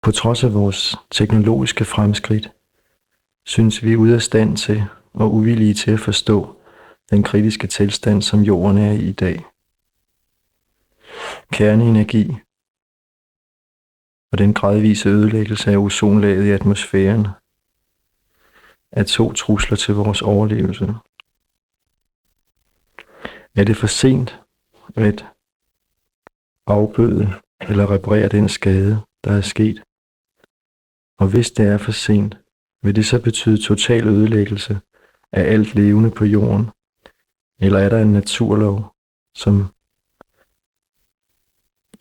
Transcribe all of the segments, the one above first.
På trods af vores teknologiske fremskridt, synes vi er ude af stand til og uvillige til at forstå den kritiske tilstand, som jorden er i dag. Kerneenergi og den gradvise ødelæggelse af ozonlaget i atmosfæren er 2 trusler til vores overlevelse. Er det for sent at afbøde eller reparere den skade, der er sket? Og hvis det er for sent, vil det så betyde total ødelæggelse af alt levende på jorden? Eller er der en naturlov, som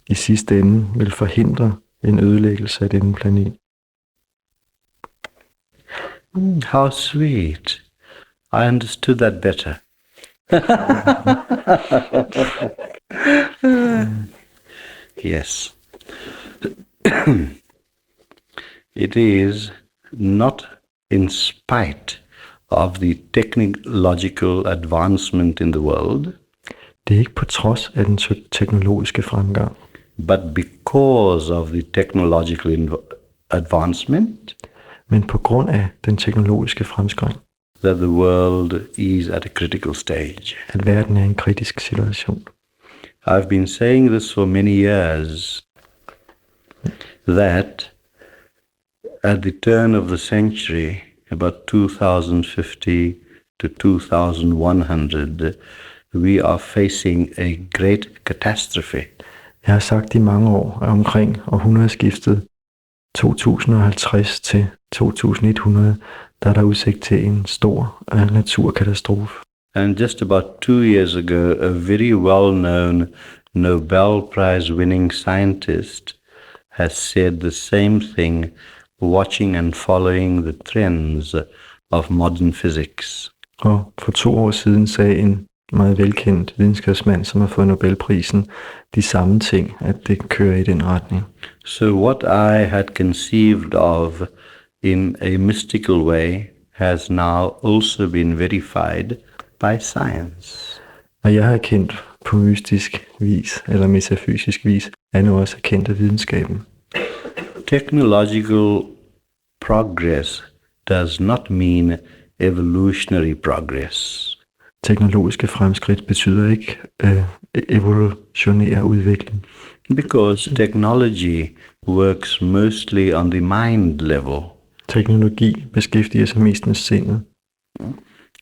i sidste ende vil forhindre en ødelæggelse af denne planet? How sweet. I understood that better. Yes. It is not in spite of the technological advancement in the world, Det er ikke på trods af den teknologiske fremgang, but because of the technological advancement, men på grund af den teknologiske fremskridt, that the world is at a critical stage. at verden er i en kritisk situation. I've been saying this for many years, that at the turn of the century, about 2050 to 2100, we are facing a great catastrophe. Jeg har sagt i mange år, at omkring århundredeskiftet 2050 til 2100, der er der udsigt til en stor naturkatastrofe. And just about 2 years ago, a very well-known Nobel Prize-winning scientist has said the same thing, watching and following the trends of modern physics. Og for 2 år siden sagde en meget velkendt videnskabsmand, som har fået Nobelprisen, de samme ting, at det kører i den retning. So what I had conceived of in a mystical way has now also been verified by science. Og jeg har kendt på mystisk vis, eller metafysisk vis, er nu også kendt af videnskaben. Technological progress does not mean evolutionary progress. Teknologiske fremskridt betyder ikke evolutionær udvikling. Because technology works mostly on the mind level. Teknologi beskæftiger sig mest med sindet.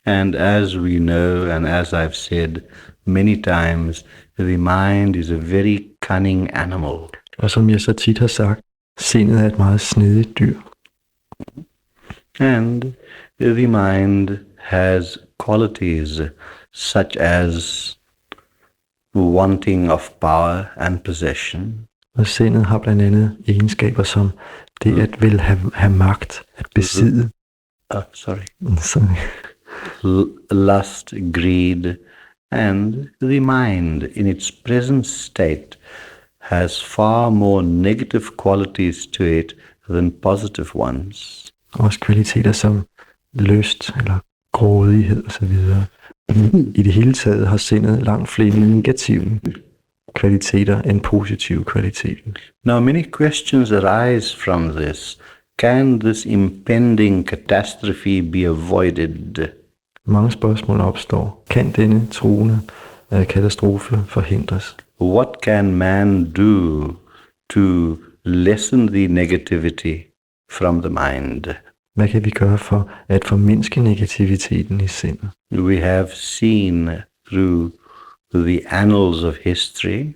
And as we know, and as I've said many times, the mind is a very cunning animal. Og som jeg så tit har sagt, sindet er et meget snedigt dyr. And the mind has qualities such as wanting of power and possession. Og sindet har blandt andet egenskaber som det at vil have magt, at besidde. Lust, greed, and the mind in its present state has far more negative qualities to it than positive ones. Også kvaliteter som lyst eller grådighed osv. I det hele taget har sindet langt flere negative kvaliteter end positive kvaliteter. Now many questions arise from this. Can this impending catastrophe be avoided? Mange spørgsmål opstår. Kan denne truende katastrofe forhindres? What can man do to lessen the negativity from the mind? Hvad kan vi gøre for at formindske negativiteten i sindet? We have seen through the annals of history,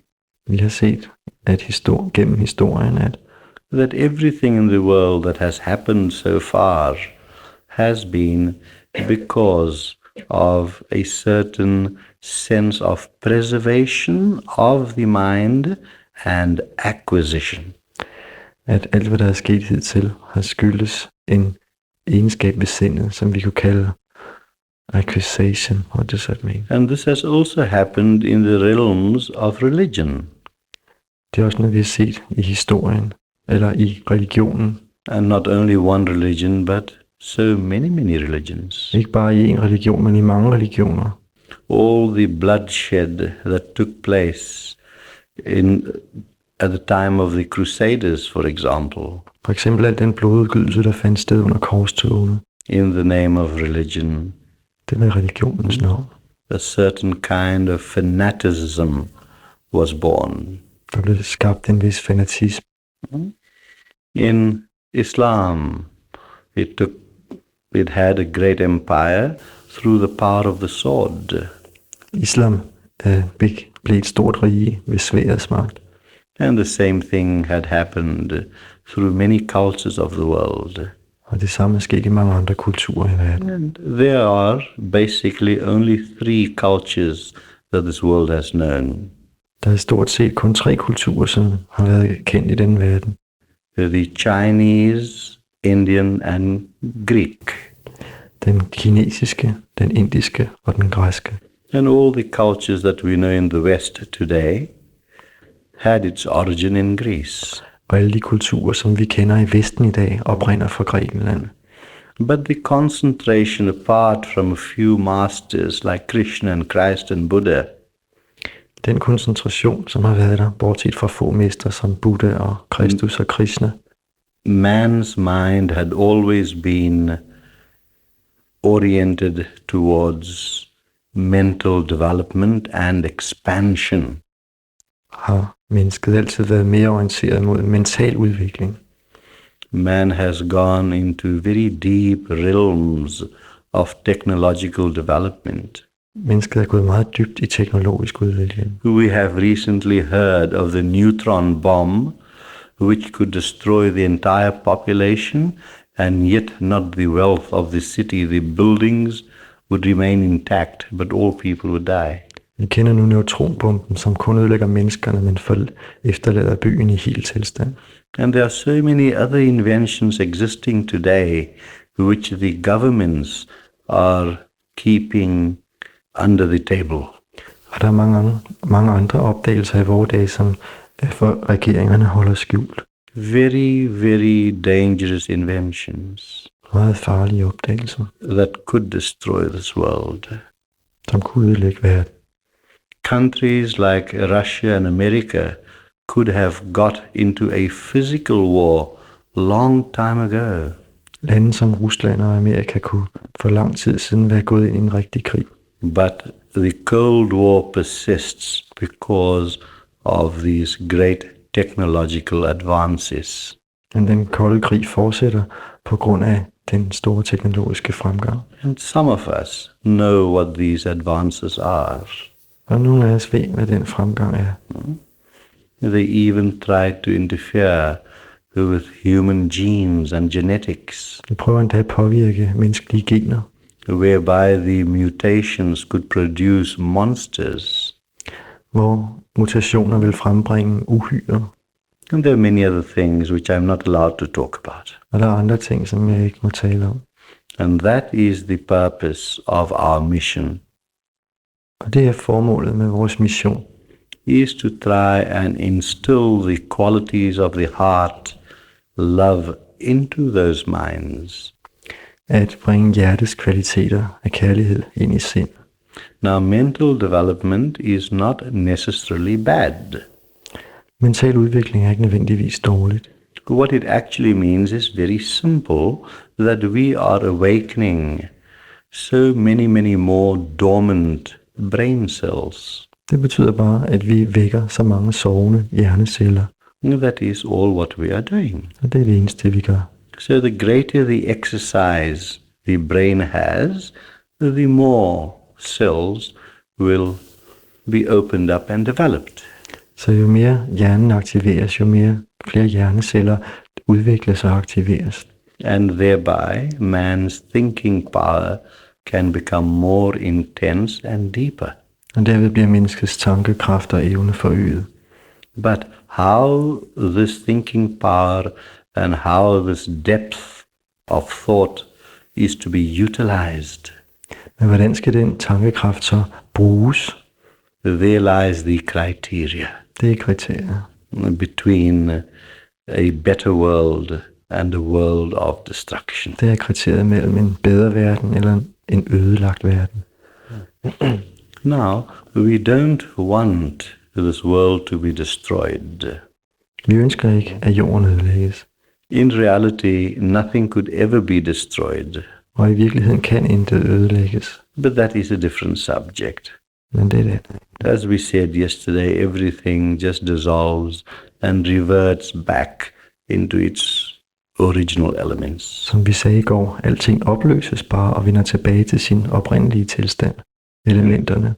vi har set at gennem historien, at that everything in the world that has happened so far has been because of a certain sense of preservation of the mind and acquisition. At alt hvad der er sket hidtil har skyldes en egenskab ved sindet, som vi kunne kalde acquisition. What does that mean? And this has also happened in the realms of religion. Det er også noget, vi har set i historien, eller i religionen. And not only one religion, but so many religions. Ikke bare i en religion, men i mange religioner. All the bloodshed that took place in at the time of the Crusaders, for example, For eksempel al den blodudgydelse, der fandt sted under korstogene. in the name of religion, Det var i religionens navn. a certain kind of fanaticism was born. Der blev skabt en vis fanatisme. In Islam, it had a great empire through the power of the sword. Islam blev et stort rige ved sværdets magt. And the same thing had happened through many cultures of the world. Og det samme er sket i mange andre kulturer i verden. And there are basically only 3 cultures that this world has known. Der er stort set kun 3 kulturer, som har været kendt i den verden. The Chinese, Indian and Greek. Den kinesiske, den indiske og den græske. And all the cultures that we know in the West today had its origin in Greece. Og alle de kulturer, som vi kender i Vesten i dag, oprinder fra Grækenland. But the concentration apart from a few masters like Krishna and Christ and Buddha, Den koncentration, som har været der, bortset fra få mestre som Buddha og Kristus og Krishna, man's mind had always been oriented towards mental development and expansion. har mennesket altid været mere orienteret mod mental udvikling. Man has gone into very deep realms of technological development. Mennesket er gået meget dybt i teknologisk udvikling. We have recently heard of the neutron bomb, which could destroy the entire population, and yet not the wealth of the city. The buildings would remain intact, but all people would die. Vi kender nu neutronbomben, som kun ødelægger menneskerne, men efterlader byen i helt tilstand. And there are so many other inventions existing today, which the governments are keeping under the table. Og der er mange andre opdagelser i vores dage, som for regeringerne holder skjult. Very, very dangerous inventions Meget farlige opdagelser, that could destroy this world. som kunne ødelægge verden. Countries like Russia and America could have got into a physical war long time ago. Lande som Rusland og Amerika kunne for lang tid siden være gået ind i en rigtig krig. But the Cold War persists because of these great technological advances. Men den kolde krig fortsætter på grund af den store teknologiske fremgang. And some of us know what these advances are. Og nogle af os ved, hvad den fremgang er. They even try to interfere with human genes and genetics, De prøver endda at påvirke menneskelige gener, whereby the mutations could produce monsters. hvor mutationer vil frembringe uhyrer. And there are many other things which I'm not allowed to talk about. Og der er andre ting, som jeg ikke må tale om. And that is the purpose of our mission, Og det er formålet med vores mission. is to try and instill the qualities of the heart, love, into those minds. At bringe hjertets kvaliteter af kærlighed ind i sind. Now, mental development is not necessarily bad. Mental udvikling er ikke nødvendigvis dårligt. What it actually means is very simple, that we are awakening so many, many more dormant brain cells. Det betyder bare, at vi vækker så mange sovende hjerneceller. That is all what we are doing. Og det er det eneste, vi gør. So the greater the exercise the brain has, the more cells will be opened up and developed. Så jo mere hjernen aktiveres, jo flere hjerneceller udvikles og aktiveres. And thereby man's thinking power can become more intense and deeper. Og derved bliver menneskets tankekraft og evne forøget. But how this thinking power and how this depth of thought is to be utilized, Men hvordan skal den tankekraft så bruges? there lies the criteria Det er kriterier. between a better world and a world of destruction. Det er kriteriet mellem en bedre verden eller en ødelagt verden. Now, we don't want this world to be destroyed. Vi ønsker ikke, at jorden ødelægges. In reality, nothing could ever be destroyed. Og i virkeligheden kan intet ødelægges. But that is a different subject. Men det er det. As we said yesterday, everything just dissolves and reverts back into its original elements. Som vi sagde i går, alting opløses bare og vender tilbage til sin oprindelige tilstand. Elementerne.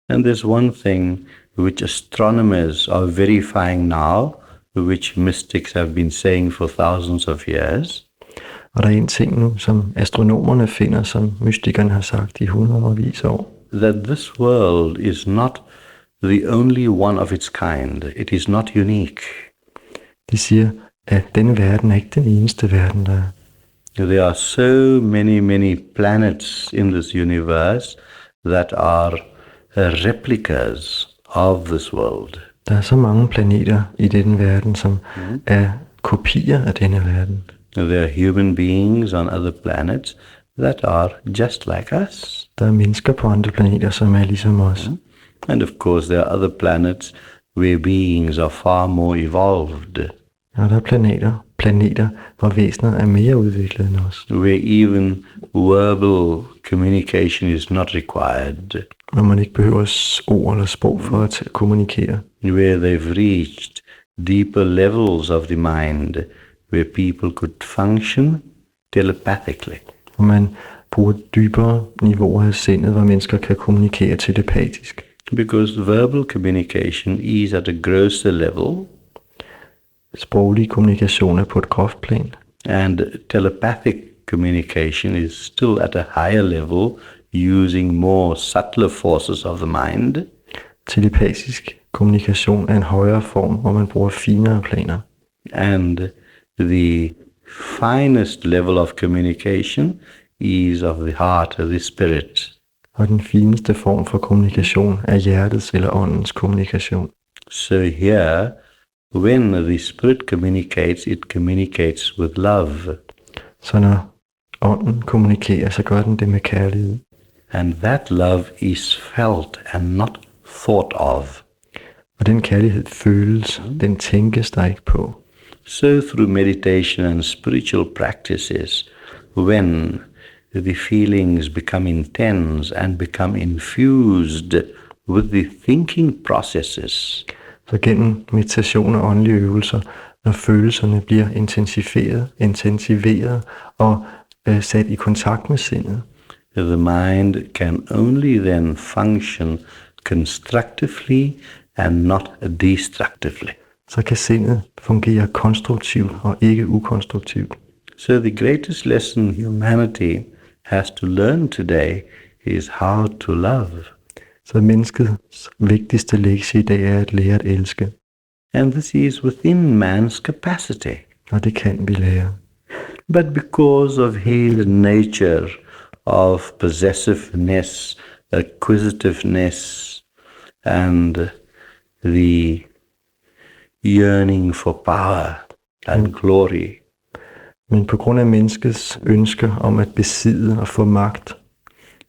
And there's one thing which astronomers are verifying now, which mystics have been saying for thousands of years. Og der er en ting nu, som astronomerne finder, som mystikerne har sagt i hundredvis år. That this world is not the only one of its kind. It is not unique. De siger, at denne verden er ikke den eneste verden, der er. There are so many planets in this universe that are replicas of this world. Der er så mange planeter i denne verden, som er kopier af denne verden. There are human beings on other planets that are just like us. Der er mennesker på andre planeter, som er ligesom os. And of course there are other planets where beings are far more evolved. Og der er planeter, hvor væsener er mere udviklet end os. Where even verbal communication is not required. Hvor man ikke behøver ord eller sprog for at kommunikere. Where they've reached deeper levels of the mind, where people could function telepathically. Hvor man bruger dybere niveauer af sindet, hvor mennesker kan kommunikere telepatisk. Because verbal communication is at a grosser level. Sproglig kommunikation er på et groft plan. And telepathic communication is still at a higher level, using more subtler forces of the mind. Telepatisk kommunikation er en højere form, hvor man bruger finere planer. And the finest level of communication is of the heart, of the spirit. Og den fineste form for kommunikation er hjertets eller åndens kommunikation. So here, when the spirit communicates, it communicates with love. Så når ånden kommunikerer, så gør den det med kærlighed. And that love is felt and not thought of. Og den kærlighed føles, den tænkes der ikke på. So through meditation and spiritual practices, when the feelings become intense and become infused with the thinking processes, Så gennem meditation og åndelige øvelser, når følelserne bliver intensiveret og sat i kontakt med sindet, the mind can only then function constructively and not destructively. så kan sindet fungere konstruktivt og ikke ukonstruktivt. So the greatest lesson humanity has to learn today is how to love. Så menneskets vigtigste lektie i dag er at lære at elske. And this is within man's capacity. Og det kan vi lære. But because of his nature of possessiveness, acquisitiveness, and the yearning for power and glory, Men på grund af menneskets ønske om at besidde og få magt,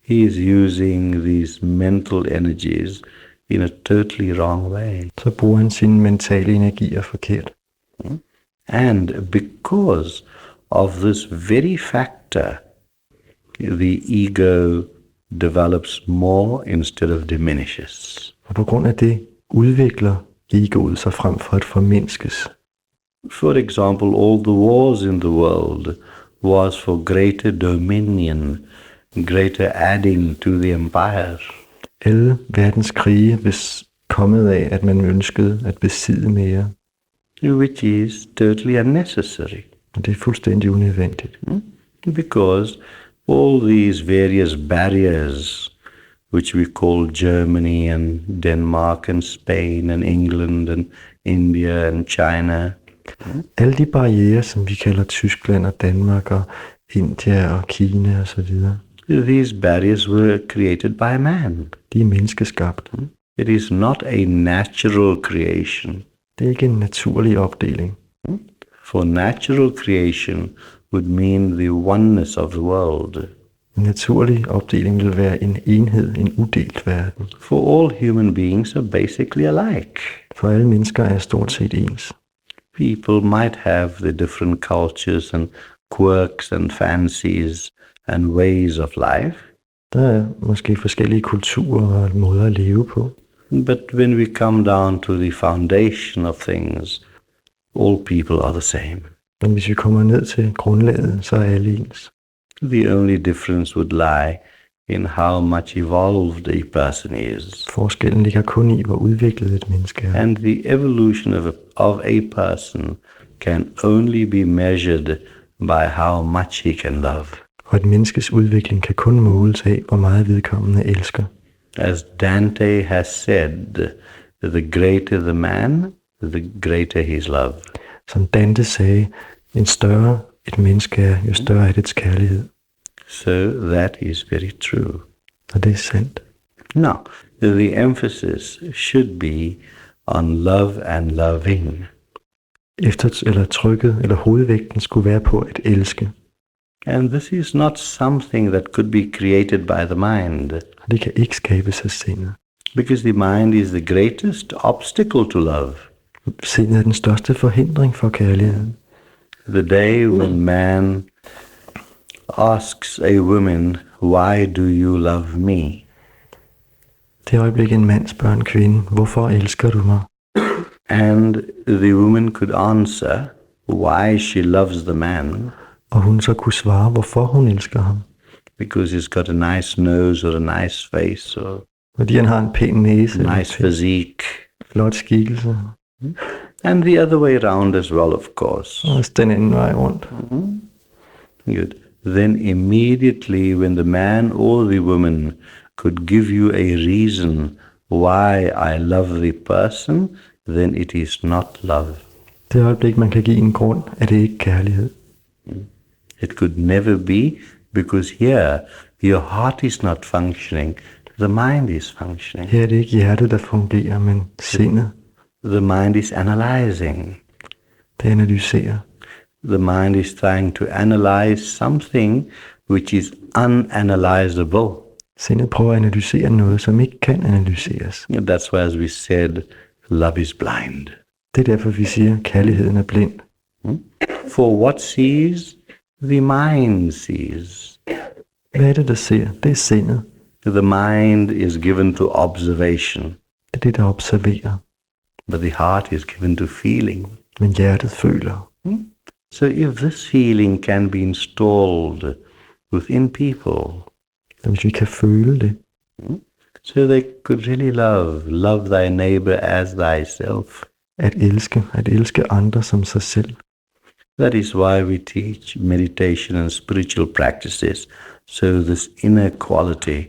he is using these mental energies in a totally wrong way. så bruger han sine mentale energier forkert. And because of this very factor, the ego develops more instead of diminishes. Og på grund af det udvikler egoet sig frem for at formindskes. For example, all the wars in the world was for greater dominion, greater adding to the empire. Alle verdens krige er kommet af, at man ønskede at besidde mere. Which is totally unnecessary. Og det er fuldstændig unødvendigt. Because all these various barriers, which we call Germany and Denmark and Spain and England and India and China, Alle de barrierer, som vi kalder Tyskland og Danmark og India og Kina og så videre, these barriers were created by man. de er menneskeskabt. It is not a natural creation. Det er ikke en naturlig opdeling. For natural creation would mean the oneness of the world. En naturlig opdeling vil være en enhed, en udelt verden. For all human beings are basically alike. For alle mennesker er stort set ens. People might have the different cultures and quirks and fancies and ways of life. Der er måske forskellige kulturer og måder at leve på. But when we come down to the foundation of things, all people are the same. Men hvis vi kommer ned til grundlaget, så er alle ens. The only difference would lie in how much evolved a person is. Forskellen ligger kun i, hvor udviklet et menneske er. And the evolution of a person can only be measured by how much he can love. Og et menneskes udvikling kan kun måles af, hvor meget vedkommende elsker. As Dante has said, the greater the man, the greater his love. Som Dante sagde, en større et menneske er, jo større er dets kærlighed. So that is very true. Og det er sandt. Now, the emphasis should be on love and loving. Trykket eller hovedvægten skulle være på at elske. And this is not something that could be created by the mind. Og det kan ikke skabes af sindet. Because the mind is the greatest obstacle to love. Sindet er den største forhindring for kærligheden. The day when man asks a woman, why do you love me? Det øjeblik en mand spørger en kvinde, hvorfor elsker du mig? And the woman could answer why she loves the man. Og hun så kunne svare, hvorfor hun elsker ham. Because he's got a nice nose or a nice face or Fordi han har en pæn næse. nice physique. Flot skikkelse. And the other way around as well, of course. Og også den anden vej rundt. Good. Then immediately when the man or the woman could give you a reason why I love the person, then it is not love. Det øjeblik, man kan give en grund, er det ikke kærlighed. It could never be, because here your heart is not functioning, the mind is functioning. Her er det ikke hjertet, der fungerer, men sindet. The mind is analyzing. Det analyserer. The mind is trying to analyze something which is unanalyzable. Sindet prøver at analysere noget, som ikke kan analyseres. That's why, as we said, love is blind. Det er derfor, vi siger, at kærligheden er blind. For what sees, the mind sees. Hvad er det, der ser? Det er sindet. The mind is given to observation, Det er det, der observerer. but the heart is given to feeling. Men hjertet føler. So if this feeling can be installed within people, Så hvis vi kan føle det, so they could really love thy neighbor as thyself. at elske andre som sig selv. That is why we teach meditation and spiritual practices, so this inner quality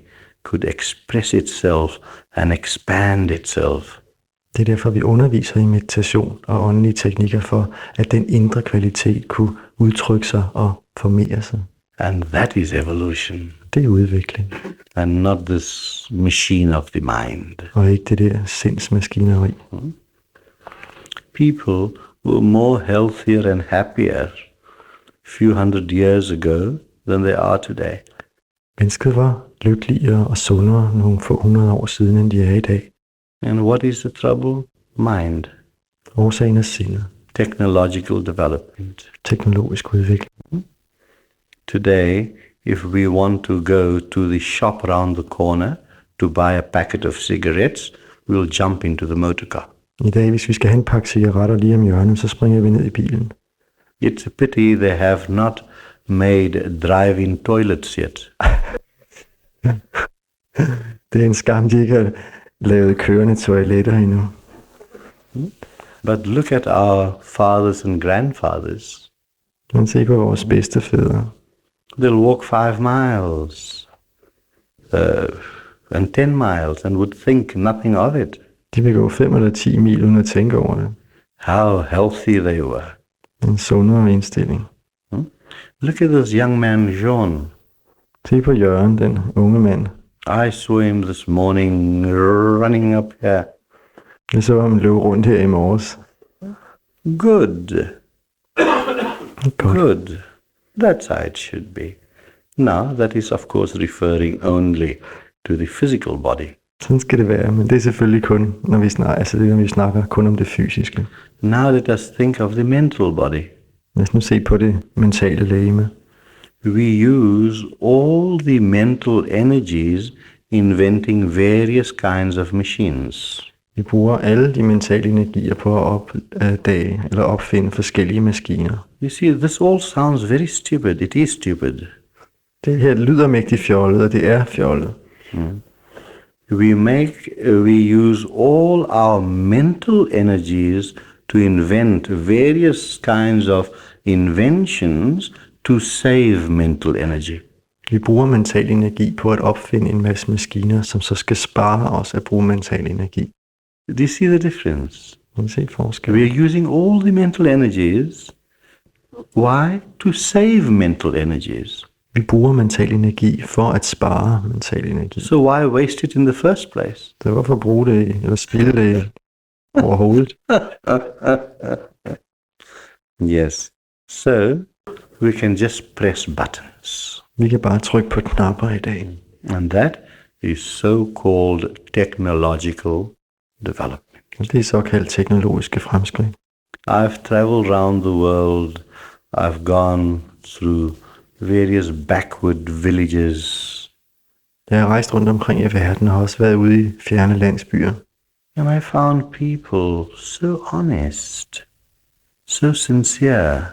could express itself and expand itself. Det er derfor, vi underviser i meditation og åndelige teknikker for, at den indre kvalitet kunne udtrykke sig og formere sig. And that is evolution, Det er udvikling, and not this machine of the mind. og ikke det der sindsmaskineri. People were more healthier and happier few hundred years ago than they are today. Mennesket var lykkeligere og sundere nogle få 100 år siden, end de er i dag. And what is the trouble? Mind. Årsagen er sindet, Technological development. teknologisk udvikling. Today, if we want to go to the shop around the corner to buy a packet of cigarettes, we'll jump into the motor car. I dag, hvis vi skal have en pakke cigaretter lige om hjørnet, så springer vi ned i bilen. It's a pity they have not made drive-in toilets yet. Det er en skam, de ikke har lavet kørende toiletter endnu. But look at our fathers and grandfathers. Man ser på vores bedstefædre. They'll walk 5 miles and 10 miles and would think nothing of it. De vil gå 5 eller 10 mil uden at tænke over det. How healthy they were. En sundere indstilling. Look at this young man, Jean. Se på Jørgen, den unge mand. I saw him this morning running up here. Jeg så ham løbe rundt her i morges. Good. Godt. Good. That's how it should be. Now, that is of course referring only to the physical body. Sådan skal det være, men det er selvfølgelig kun, når vi snakker kun om det fysiske. Now let us think of the mental body. Lad os nu se på det mentale legeme. We use all the mental energies inventing various kinds of machines. Vi bruger alle de mentale energier på at opdage eller opfinde forskellige maskiner. You see, this all sounds very stupid. It is stupid. Det her lyder mægtigt fjollet, og det er fjollet. We use all our mental energies to invent various kinds of inventions to save mental energy. Vi bruger mental energi på at opfinde en masse maskiner, som så skal spare os at bruge mental energi. Do you see the difference? Kan I se forskellen? We are using all the mental energies. Why? To save mental energies. Vi bruger mental energi for at spare mental energi. So why waste it in the first place? Så hvorfor bruge det, eller spilde det overhovedet? Yes. So we can just press buttons. Vi kan bare trykke på knapper i dag. And that is so-called technological development. Og det er såkaldt teknologiske fremskridt. I've traveled around the world. I've gone through various backward villages. Jeg har rejst rundt omkring i verden og har også været ude i fjerne landsbyer. And I found people so honest, so sincere.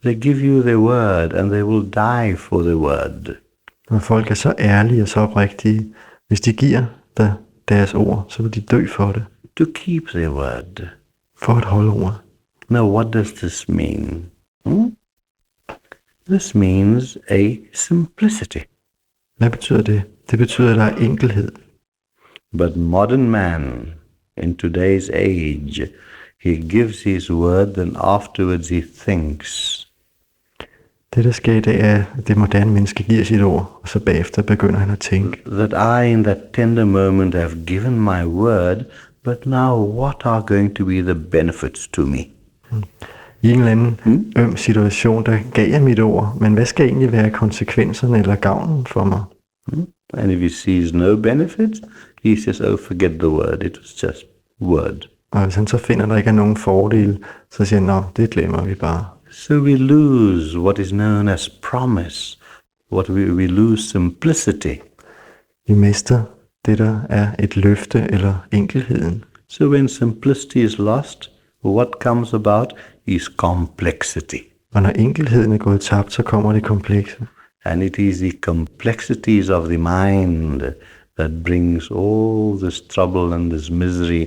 They give you their word and they will die for the word. Når folk er så ærlige og så oprigtige, hvis de giver dig deres ord, så vil de dø for det. To keep their word. For at holde ord. Now what does this mean? This means a simplicity. Hvad betyder det? Det betyder, at der er enkelhed. But modern man, in today's age, he gives his word and afterwards he thinks. Det, der sker i dag, er, at det moderne menneske giver sit ord, og så bagefter begynder han at tænke. That I in that tender moment have given my word, but now what are going to be the benefits to me? I en eller anden øm situation, der gav jeg mit ord, men hvad skal egentlig være konsekvenserne eller gavnen for mig? And if he sees no benefits, he says, oh, forget the word, it was just word. Og hvis han så finder, der ikke er nogen fordel, så siger han, nå, det glemmer vi bare. So we lose what is known as promise. We lose simplicity. Vi mister det, der er et løfte eller enkelheden. So when simplicity is lost, what comes about is complexity. Og når enkelheden er gået tabt, så kommer det komplekse. And it is the complexities of the mind that brings all this trouble and this misery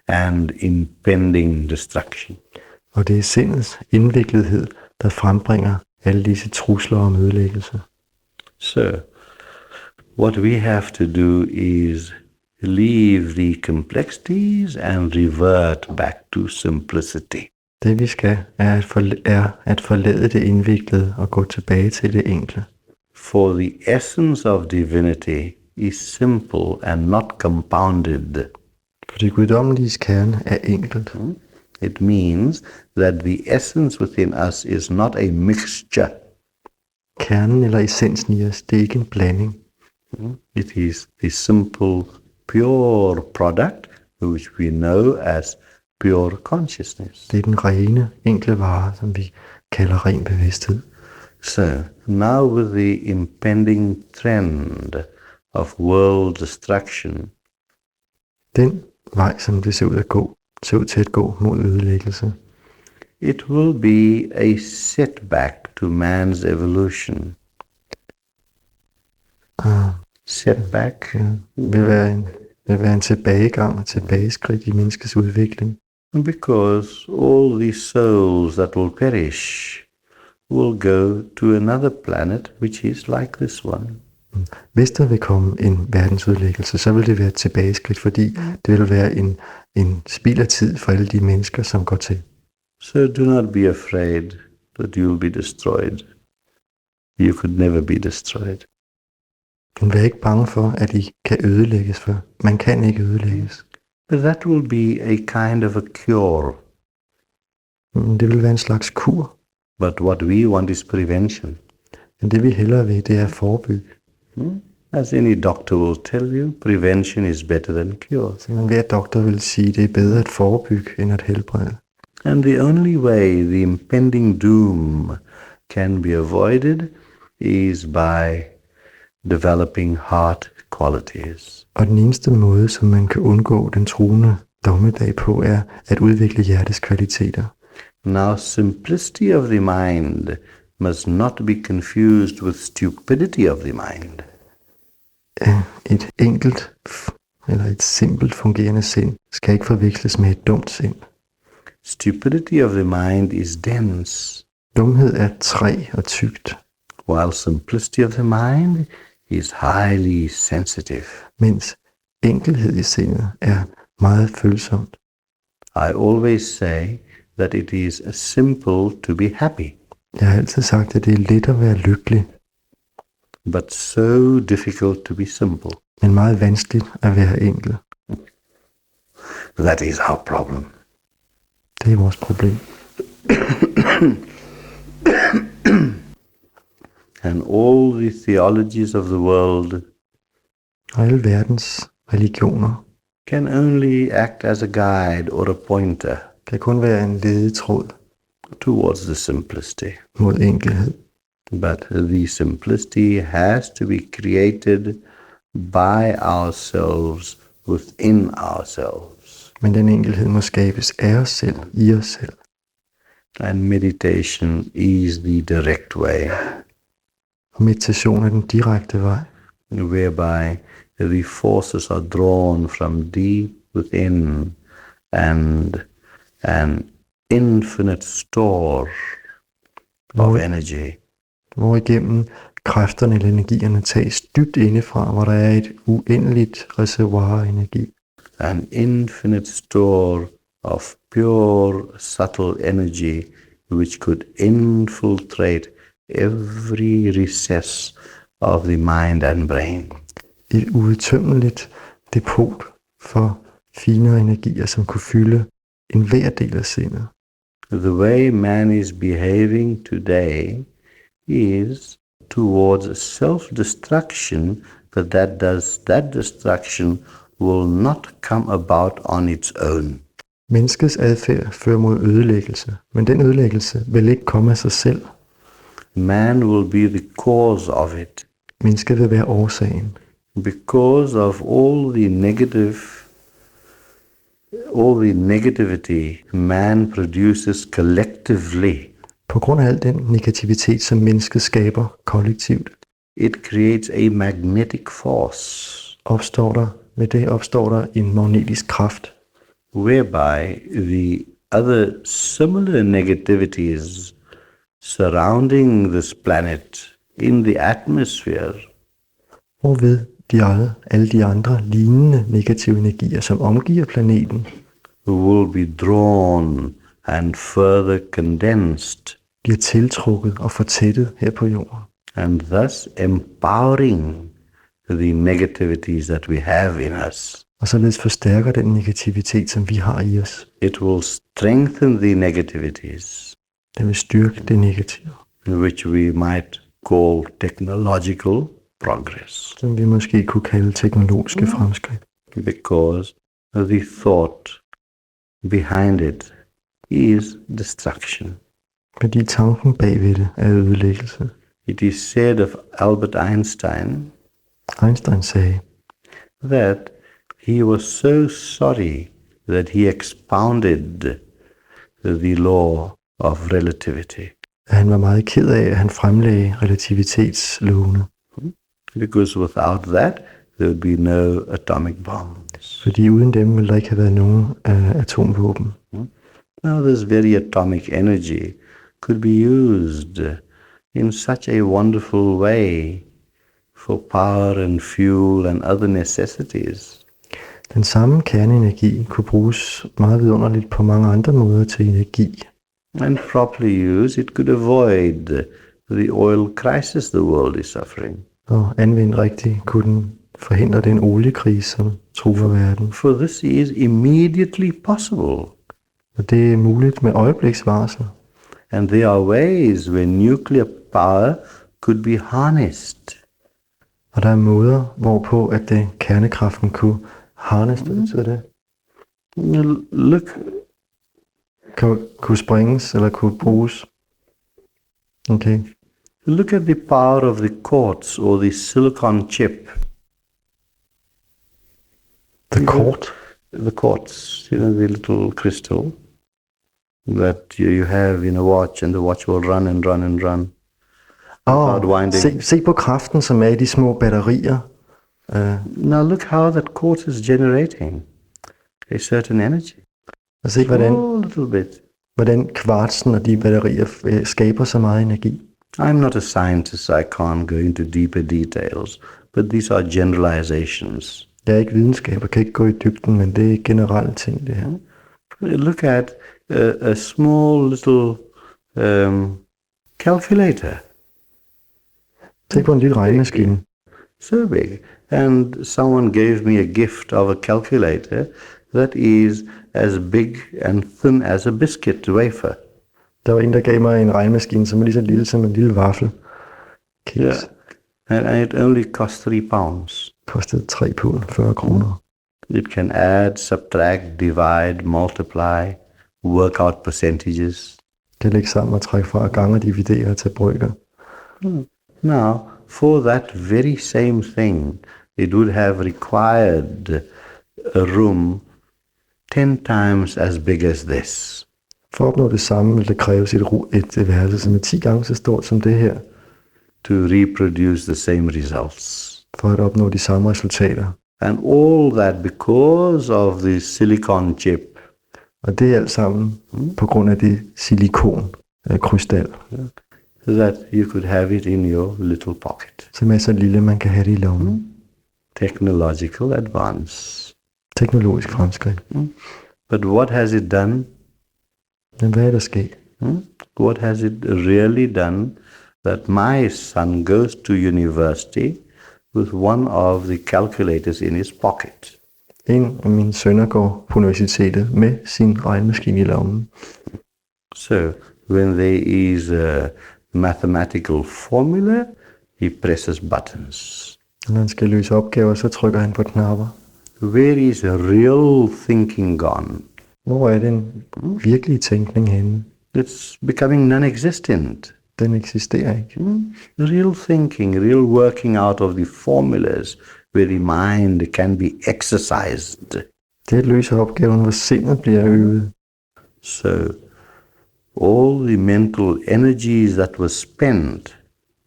and impending destruction. Og det er sindets indviklethed, der frembringer alle disse trusler om ødelæggelse. So, what we have to do is leave the complexities and revert back to simplicity. Det vi skal, er at forlade det indviklede og gå tilbage til det enkle. For the essence of divinity is simple and not compounded. For det guddommelige kerne er enkelt. It means that the essence within us is not a mixture. Kernen eller essensen i os, det er ikke en blanding. It is the simple, pure product which we know as pure consciousness. Det er den rene, enkle vare, som vi kalder ren bevidsthed. So, now with the impending trend of world destruction, Den vej, som det ser ud til at gå mod ødelæggelse, it will be a setback to man's evolution. Setback? vil være en tilbagegang og tilbageskridt i menneskets udvikling. Because all the souls that will perish will go to another planet which is like this one. Hvis der vil komme en verdensudlæggelse, så vil det være et tilbageskridt, fordi det vil være en spild af tid for alle de mennesker, som går til. So do not be afraid that you will be destroyed. You could never be destroyed. Men vær ikke bange for, at I kan ødelægges, for man kan ikke ødelægges. But that will be a kind of a cure. Det vil være en slags kur. But what we want is prevention. Men det vi hellere vil, det er at forebygge. As any doctor will tell you, prevention is better than cure. Så hver doktor vil sige, at det er bedre at forebygge end at helbrede. And the only way the impending doom can be avoided is by developing heart qualities. Og den eneste måde, som man kan undgå den truende dommedag på, er at udvikle hjertets kvaliteter. Now, simplicity of the mind must not be confused with stupidity of the mind. Et enkelt eller et simpelt fungerende sind skal ikke forveksles med et dumt sind. Stupidity of the mind is dense, Dumhed er træ og tykt, while simplicity of the mind is highly sensitive. mens enkelhed i sindet er meget følsomt. I always say that it is simple to be happy, Jeg har altid sagt, at det er let at være lykkelig, but so difficult to be simple. men meget vanskeligt at være enkel. That is our problem. Det er vores problem. And all the theologies of the world Og alle verdens religioner can only act as a guide or a pointer kan kun være en ledetråd towards the simplicity. mod enkelhed. But the simplicity has to be created by ourselves, within ourselves. Men den enkelhed må skabes af os selv, i os selv. And meditation is the direct way, Og meditation er den direkte vej, whereby the forces are drawn from deep within, and an infinite store of energy hvorigennem kræfterne eller energierne tages dybt indefra, hvor der er et uendeligt reservoir af energi. an infinite store of pure, subtle energy which could infiltrate every recess of the mind and brain. Et uudtømmeligt depot for finere energier, som kunne fylde enhver del af sindet. The way man is behaving today is towards self-destruction, but that destruction will not come about on its own. Menneskets adfærd fører mod ødelæggelse, men den ødelæggelse vil ikke komme af sig selv. Man will be the cause of it Mennesket vil være årsagen, because of all the negativity man produces collectively. på grund af al den negativitet, som mennesket skaber kollektivt. It creates a magnetic force opstår der en magnetisk kraft, whereby the other similar negativities surrounding this planet in the atmosphere hvorved alle de andre lignende negative energier, som omgiver planeten, will be drawn and further condensed, bliver tiltrukket og fortættet her på jorden, and thus empowering the negativities that we have in us. og således forstærker den negativitet, som vi har i os. It will strengthen the negativities, Den vil styrke det negative, which we might call technological progress, som vi måske kunne kalde teknologiske fremskridt. because the thought behind it is destruction. Fordi tanken bagved det er ødelæggelse. It is said of Albert Einstein Einstein sagde, that he was so sorry that he expounded the law of relativity, at han var meget ked af, at han fremlagde relativitetslovene. because without that there would be no atomic bombs. Fordi uden dem ville der ikke have været nogen atomvåben. Now this very atomic energy could be used in such a wonderful way for power and fuel and other necessities. Den samme kerneenergi kunne bruges meget vidunderligt på mange andre måder til energi. And properly used, it could avoid the oil crisis the world is suffering. Og anvendt rigtigt kunne den forhindre den oliekrise, som truer verden. For this is immediately possible. Og det er muligt med øjebliksvarsel. And there are ways where nuclear power could be harnessed Og der er måder, hvorpå at kernekraften kunne harness, hvad betyder det? Look, Kunne springes eller kunne bruges. Okay. look at the power of the quartz or the silicon chip. The cord? The quartz, the little crystal that you have in a watch, and the watch will run and run and run. Se på kraften, som er i de små batterier. Now look how that quartz is generating a certain energy. Og se, Little bit. hvordan kvartsen og de batterier skaber så meget energi. I'm not a scientist, so I can't go into deeper details, but these are generalizations. Jeg er ikke videnskab og kan ikke gå i dybden, men det er generelle ting, det her. Look at a small little calculator. Se på en lille regnemaskine. So big. And someone gave me a gift of a calculator that is as big and thin as a biscuit wafer. Der var en, der gav mig en regnemaskine, som er lige så lille som en lille vaffel. Yeah. And it only cost 3 pounds. Kostede 3 pund, 40 kroner. It can add, subtract, divide, multiply, work out percentages. Kan lægge sammen og trække fra, gange og dividere og tage brøker. Now, for that very same thing, it would have required a room 10 times as big as this. For at opnå det samme, vil det kræves et værelse, som er 10 gange så stort som det her. To reproduce the same results. For at opnå de samme resultater. And all that because of the silicon chip. Og det er alt sammen på grund af det krystal. That you could have it in your little pocket. Som er så lille, man kan have det i lommen. Technological advance. Teknologisk fremskridt. But what has it done? Men hvad er der sket? What has it really done that my son goes to university with one of the calculators in his pocket? En af mine sønner går på universitetet med sin regnmaskine i lommen. So, when there is a mathematical formula, he presses buttons. Når han skal løse opgaver, så trykker han på knapper. Where is real thinking gone? Hvor er den virkelige tænkning henne? It's becoming non-existent. Den eksisterer ikke. Real thinking, real working out of the formulas where the mind can be exercised. Det at løse opgaven, hvor sindet bliver øvet. So, all the mental energies that were spent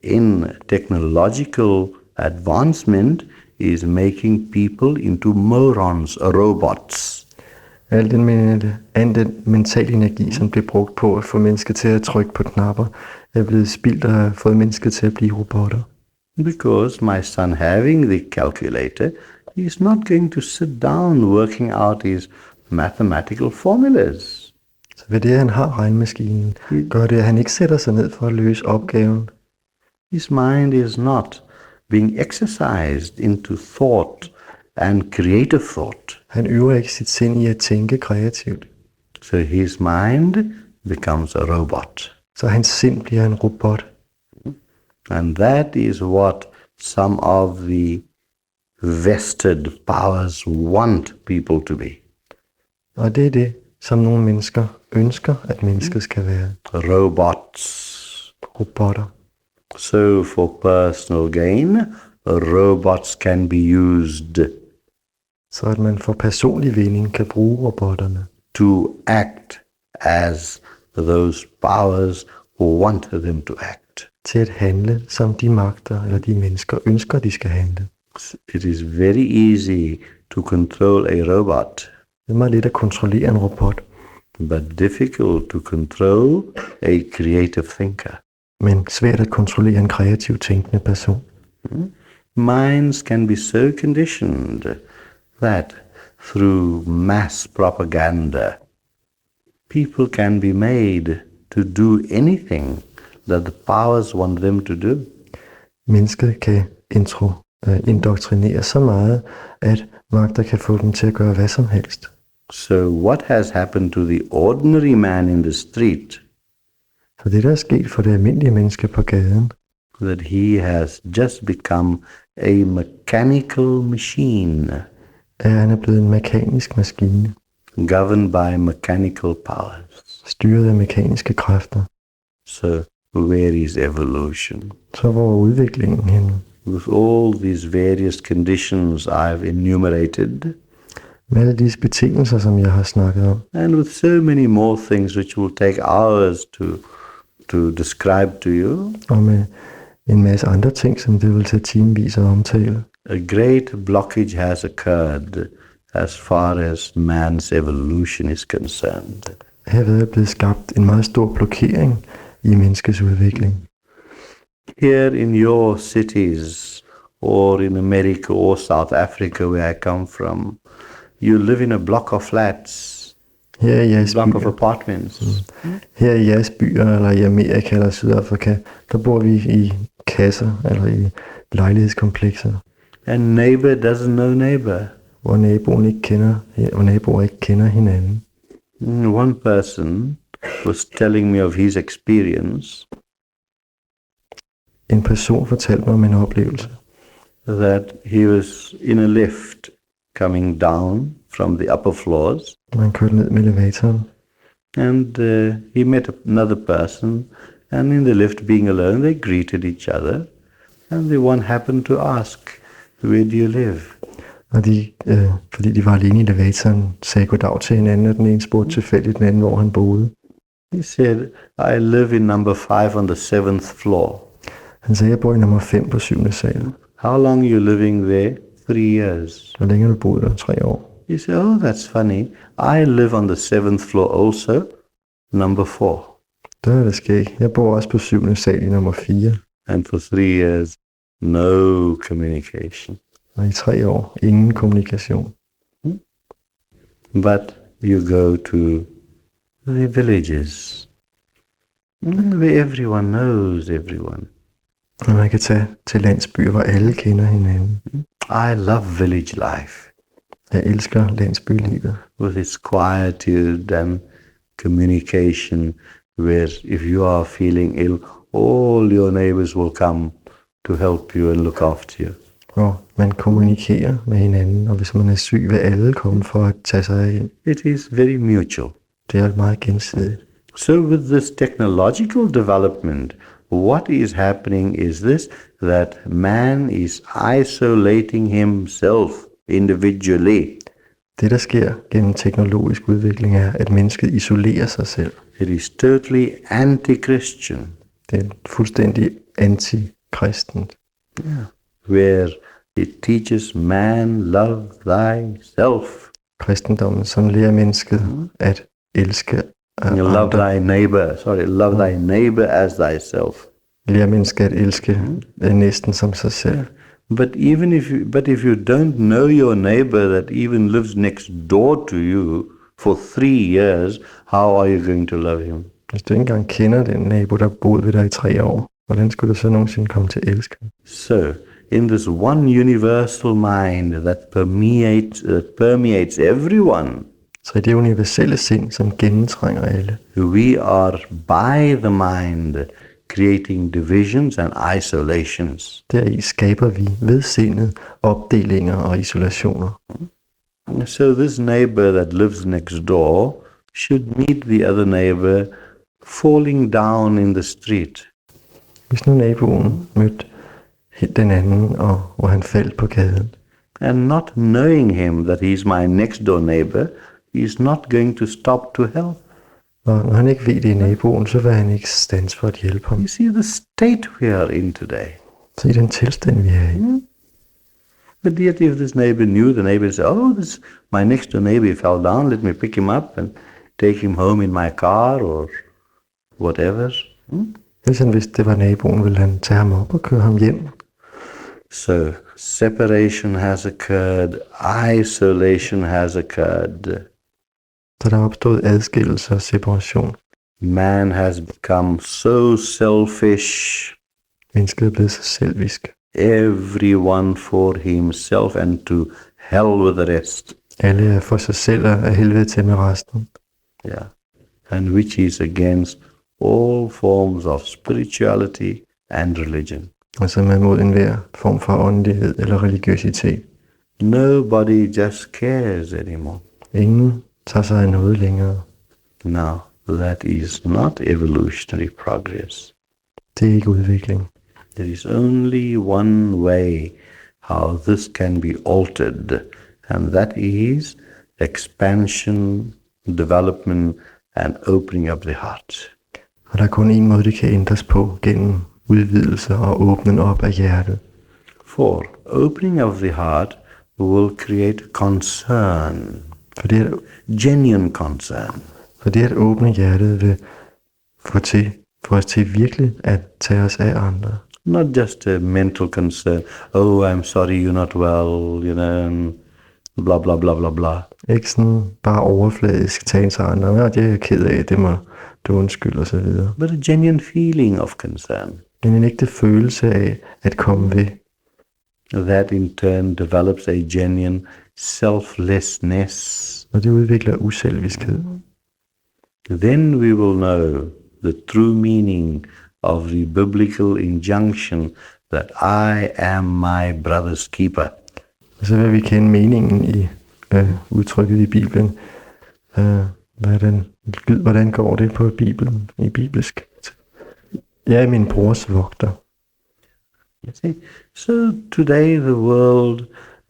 in technological advancement is making people into morons, robots. Al den mentale energi, som blev brugt på at få mennesker til at trykke på knapper, er blevet spildt og har fået mennesker til at blive robotter. Because my son having the calculator, he is not going to sit down working out his mathematical formulas. Så ved det, at han har regnmaskinen, gør det, at han ikke sætter sig ned for at løse opgaven. His mind is not being exercised into thought and creative thought. Han øver ikke sit sind i at tænke kreativt. So his mind becomes a robot. Så hans sind bliver en robot. And that is what some of the vested powers want people to be. Og det er det, som nogle mennesker ønsker, at mennesker skal være. Robots. Robotter. So for personal gain, robots can be used så at man for personlig vinding kan bruge robotterne. To act as those powers want them to act. Til at handle, som de magter eller de mennesker ønsker, de skal handle. It is very easy to control a robot. Det er meget let at kontrollere en robot. But difficult to control a creative thinker. Men svært at kontrollere en kreativ tænkende person. Minds can be so conditioned that through mass propaganda, people can be made to do anything that the powers want them to do. Mennesket kan indoktrinere så meget, at magter kan få dem til at gøre hvad som helst. So what has happened to the ordinary man in the street? Så det, der er sket for det almindelige menneske på gaden, that he has just become a mechanical machine, at han er blevet en mekanisk maskine, governed by mechanical powers. styret af mekaniske kræfter. So where is evolution? Så hvor er udviklingen henne? With all these various conditions I've enumerated, Med alle disse betingelser, som jeg har snakket om, and with so many more things which will take hours to describe to you, og med en masse andre ting, som det vil tage timevis at omtale, a great blockage has occurred as far as man's evolution is concerned. herved er blevet skabt en meget stor blokering i menneskets udvikling. Here in your cities, or in America or South Africa, where I come from, you live in a block of flats, Her i a jeres block of byer, apartments. her i jeres byer, eller i Amerika eller Sydafrika, der bor vi i kasser eller i lejlighedskomplekser, And neighbor doesn't know neighbor. hvor naboer ikke kender hinanden. One person was telling me of his experience En person fortalte mig om en oplevelse, that he was in a lift coming down from the upper floors, når han kørte ned med elevatoren, and he met another person, and in the lift, being alone, they greeted each other, and the one happened to ask, "Where do you live?" og fordi de var alene i elevatoren, sagde goddag til hinanden, og den ene spurgte tilfældigt den anden, hvor han boede. He said, "I live in number 5 on the 7th floor." Han sagde, jeg bor i nummer 5 på 7. sal. "How long are you living there?" 3 years. Hvor længe har du boet der? 3 år. He said, "Oh, that's funny. I live on the 7th floor also, number 4. Det er det skægt. Jeg bor også på 7. sal i nummer 4. And for 3 years, no communication. Og i 3 år, ingen kommunikation. But you go to the villages, where everyone knows everyone. Og man kan tage til landsbyer, hvor alle kender hinanden. I love village life, Jeg elsker landsbylivet. with its quietude and communication, where if you are feeling ill, all your neighbors will come to help you and look after you. Hvor man kommunikerer med hinanden, og hvis man er syg, vil alle komme for at tage sig af en. It is very mutual. Det er meget gensidigt. So with this technological development, what is happening is this, that man is isolating himself individually. Det, der sker gennem teknologisk udvikling, er, at mennesket isolerer sig selv. It is totally anti-Christian, Det er fuldstændig antikristent. where it teaches man, love thyself. Kristendommen, som lærer mennesket at elske Love andre. thy neighbor, love thy neighbor as thyself. Lærer mennesket at elske næsten som sig selv. But if you don't know your neighbor that even lives next door to you for 3 years, how are you going to love him? Hvis du ikke engang kender den nabo, der boede ved dig i 3 år, hvordan skulle du så nogensinde komme til at elske ham? So, in this one universal mind that permeates everyone, Så i det universelle sind, som gennemtrænger alle, we are by the mind creating divisions and isolations. deri skaber vi ved sindet opdelinger og isolationer. So this neighbor that lives next door should meet the other neighbor falling down in the street. Hvis nu naboen mødte den anden, og hvor han faldt på gaden, And not knowing him that he's my next door neighbor, he's not going to stop to help. og når han ikke ved det i naboen, så vil han ikke stands for at hjælpe ham. You see the state we are in today. Så i den tilstand, vi er i. But yet if this neighbor knew, the neighbor said, "Oh, this my next door neighbor fell down, let me pick him up and take him home in my car or whatever." Hvis han vidste, det var naboen, ville han tage ham op og køre ham hjem. So separation has occurred, isolation has occurred. Så der er opstået adskillelse og separation. Man has become so selfish, Mennesket er blevet så selvisk. everyone for himself and to hell with the rest. Alle er for sig selv og er helvede til med resten. Yeah. And which is against all forms of spirituality and religion. Og som er mod enhver form for åndelighed eller religiøsitet. Nobody just cares anymore. Ingen tager sig af noget længere. Now, that is not evolutionary progress. Det er ikke udvikling. There is only one way how this can be altered, and that is expansion, development, and opening up the heart. Og der er kun en måde, det kan ændres på, gennem udvidelse og åbnen op af hjertet. For opening of the heart will create concern, For det, genuine concern. for det at åbne hjertet vil få os til virkelig at tage os af andre. Not just a mental concern. Oh, I'm sorry, you're not well, and blah, blah, blah, blah, blah. Ikke sådan bare overfladisk tage sig af andre. Ja, det er jeg ked af, det må du undskylde og så videre. But a genuine feeling of concern. Men en ægte følelse af at komme ved. That in turn develops a genuine selflessness. Og det udvikler uselviskhed. Then we will know the true meaning of the biblical injunction that I am my brother's keeper. Og så vil vi kende meningen i udtrykket i Bibelen. Hvordan går det på Bibelen, i bibelsk? Jeg er min brors vogter. You see? So today the world,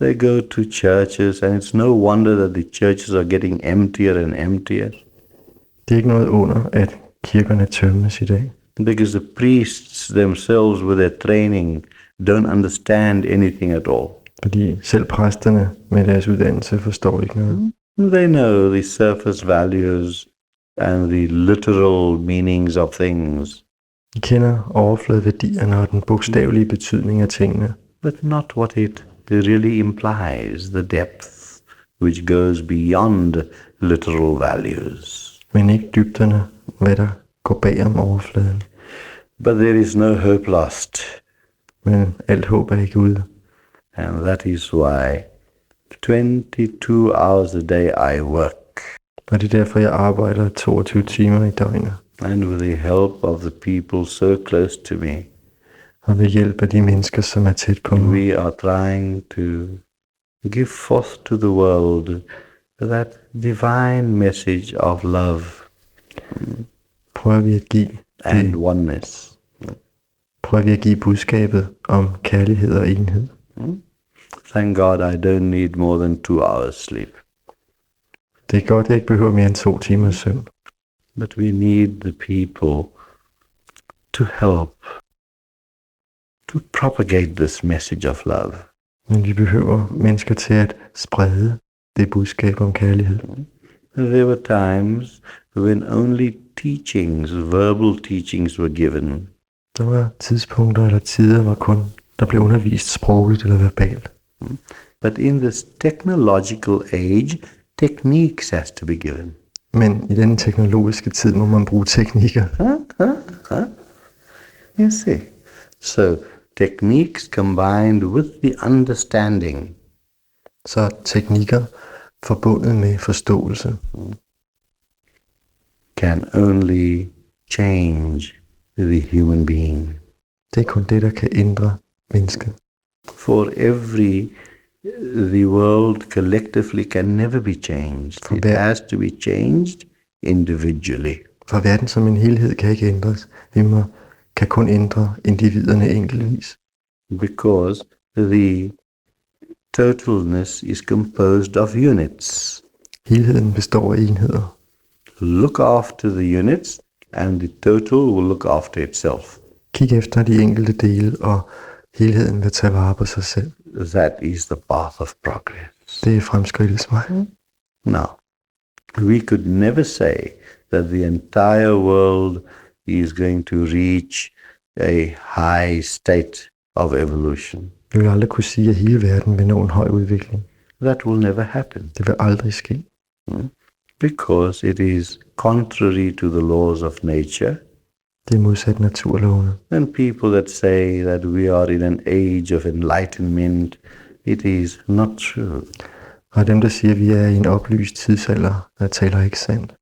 they go to churches, and it's no wonder that the churches are getting emptier and emptier. Det er ikke noget under, at kirkerne tømmes i dag. Because the priests themselves with their training don't understand anything at all. Fordi selv præsterne med deres uddannelse forstår ikke noget. They know the surface values and the literal meanings of things, De kender overfladeværdierne og den bogstavelige betydning af tingene. but not what it really implies, the depth which goes beyond literal values. Men ikke dybderne, hvad der går bag om overfladen. But there is no hope lost, Men alt håb er ikke ude. and that is why 22 hours a day I work, Og det er derfor, jeg arbejder 22 timer i døgnet. and with the help of the people so close to me, Og ved hjælp af de mennesker, som er tæt på mig. we are trying to give forth to the world that divine message of love Prøver vi at give budskabet om kærlighed og enhed. Thank God I don't need more than 2 hours sleep. Det er godt, at jeg ikke behøver mere end 2 timers søvn. But we need the people to help to propagate this message of love. Men vi behøver mennesker til at sprede det budskab om kærlighed. There were times when only teachings, verbal teachings were given. Der var tidspunkter eller tider, hvor kun der blev undervist sprogligt eller verbalt. But in this technological age, techniques has to be given. Men i den teknologiske tid må man bruge teknikker. You see. So techniques combined with the understanding Så teknikker forbundet med forståelse can only change the human being. det er kun det, der kan ændre mennesket. For the world collectively can never be changed. It has to be changed individually. For verden som en helhed kan ikke ændres. Kan kun ændre individerne enkeltvis. Because the totalness is composed of units. Helheden består af enheder. Look after the units, and the total will look after itself. Kig efter de enkelte dele, og helheden vil tage vare på sig selv. That is the path of progress. Det er fremskridtets vej. Now, we could never say that the entire world is going to reach a high state of evolution. Vi vil aldrig kunne sige, at hele verden vil nå en høj udvikling. That will never happen. Det vil aldrig ske. Because it is contrary to the laws of nature. Det er modsat naturlovene. And people that say that we are in an age of enlightenment, it is not true. Og dem, der siger, at vi er i en oplyst tidsalder, der taler ikke sandt.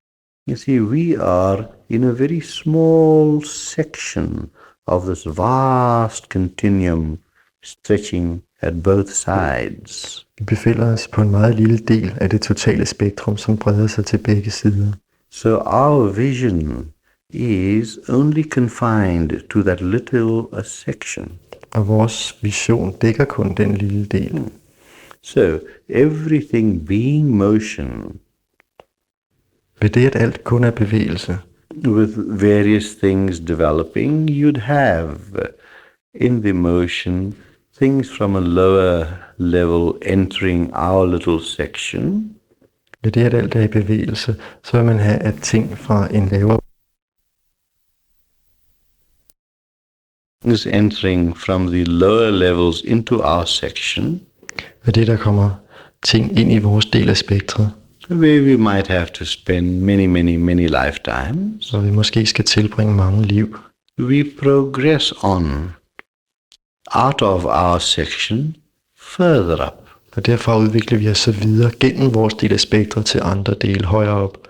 You see, we are in a very small section of this vast continuum stretching at both sides. Vi befinder os på en meget lille del af det totale spektrum, som breder sig til begge sider. So our vision is only confined to that little section. Og vores vision dækker kun den lille del. So everything being motion, Ved det, at alt kun er bevægelse, with various things developing, you'd have in the motion things from a lower level entering our little section, ved det, at alt er i bevægelse, så vil man have, at ting fra en lavere is entering from the lower levels into our section, ved det, der kommer ting ind i vores del af spektret, where we might have to spend many lifetimes. så vi måske skal tilbringe mange liv. We progress on out of our section further up. Og derfra udvikler vi os så videre gennem vores del af spektret til andre dele højere op.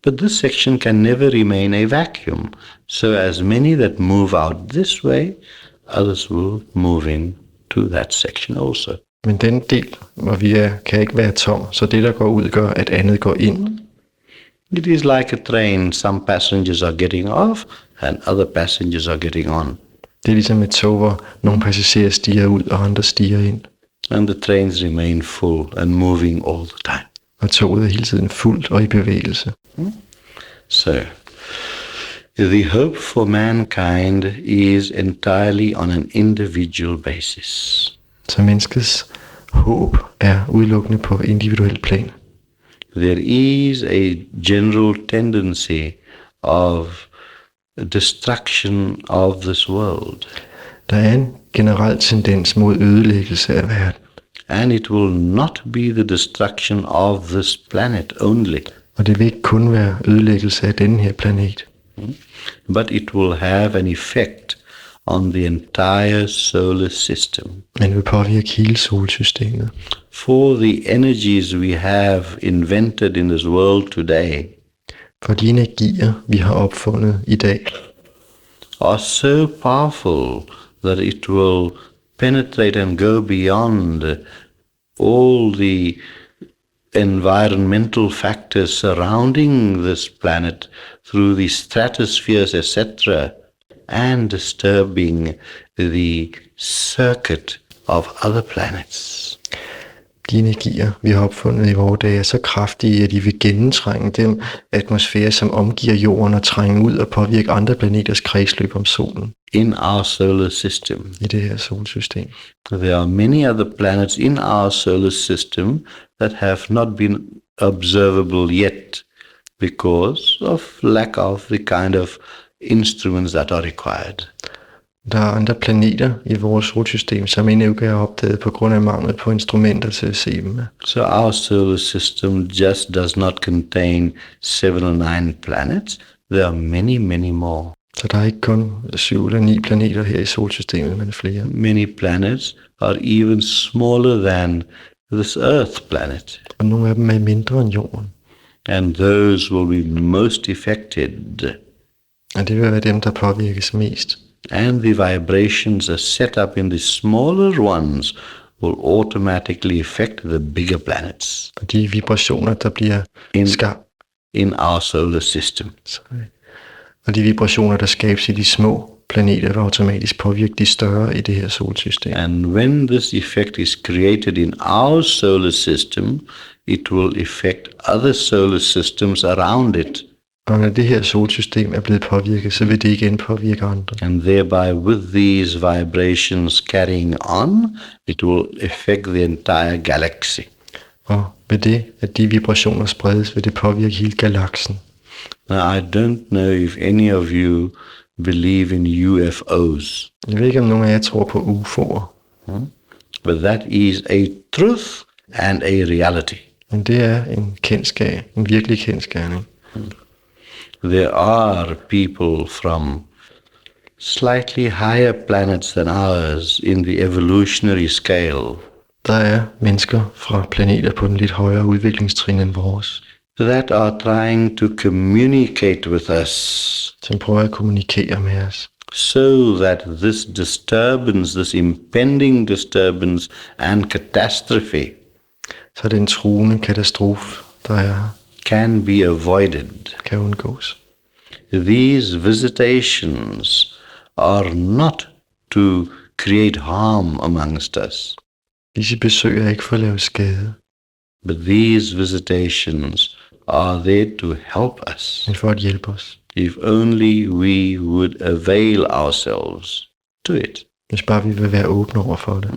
But this section can never remain a vacuum. So as many that move out this way, others will move in to that section also. Men den del, hvor vi er, kan ikke være tom, så det, der går ud, gør, at andet går ind. It is like a train. Some passengers are getting off and other passengers are getting on. Det er ligesom et tog, hvor nogle passagerer stiger ud, og andre stiger ind. And the trains remain full and moving all the time. Og toget er hele tiden fuldt og i bevægelse. So, the hope for mankind is entirely on an individual basis. Så menneskets håb er udelukkende på individuel plan. There is a general tendency of destruction of this world, Der er en generel tendens mod ødelæggelse af verden. and it will not be the destruction of this planet only, Og det vil ikke kun være ødelæggelse af denne her planet. but it will have an effect on the entire solar system. Men det vil påvirke hele solsystemet. For the energies we have invented in this world today For de energier, vi har opfundet i dag, are so powerful that it will penetrate and go beyond all the environmental factors surrounding this planet through the stratospheres, etc., and disturbing the circuit of other planets. de energier, vi har opfundet i vores dage, er så kraftige, at de vil gennemtrænge den atmosfære, som omgiver jorden, og trænge ud og påvirke andre planeters kredsløb om solen In our solar system, i det her solsystem. there are many other planets in our solar system that have not been observable yet because of lack of the kind of instruments that are required. Der er andre planeter i vores solsystem, som endnu ikke er opdaget på grund af mangel på instrumenter til at se dem. So our solar system just does not contain 7 or 9 planets. There are many more. Så der er ikke kun 7 eller 9 planeter her i solsystemet, men flere. Many planets are even smaller than this Earth planet. Og nogle af dem er mindre end jorden. And those will be most affected. Og det vil være dem, der påvirkes mest. And the vibrations are set up in the smaller ones will automatically affect the bigger planets Og de vibrationer, der bliver skabt, in our solar system. og de vibrationer, der skabes i de små planeter, vil automatisk påvirke de større i det her solsystem. And when this effect is created in our solar system, it will affect other solar systems around it. Og når det her solsystem er blevet påvirket, så vil det igen påvirke andre. And thereby, with these vibrations carrying on, it will affect the entire galaxy. Og ved det, at de vibrationer spredes, vil det påvirke hele galaksen. Now, I don't know if any of you believe in UFOs, Jeg ved ikke, om nogen af jer tror på UFO'er, but that is a truth and a reality. men det er en virkelig kendsgerning. There are people from slightly higher planets than ours in the evolutionary scale Der er mennesker fra planeter på den lidt højere udviklingstrin end vores, that are trying to communicate with us som prøver at kommunikere med os. so that this disturbance, this impending disturbance and catastrophe så den truende katastrofe, der er, can be avoided. kan undgås. These visitations are not to create harm amongst us, Disse besøg er ikke for at lave skade, but these visitations are there to help us, men for at hjælpe os. if only we would avail ourselves to it. Hvis bare vi vil være åbne over for det.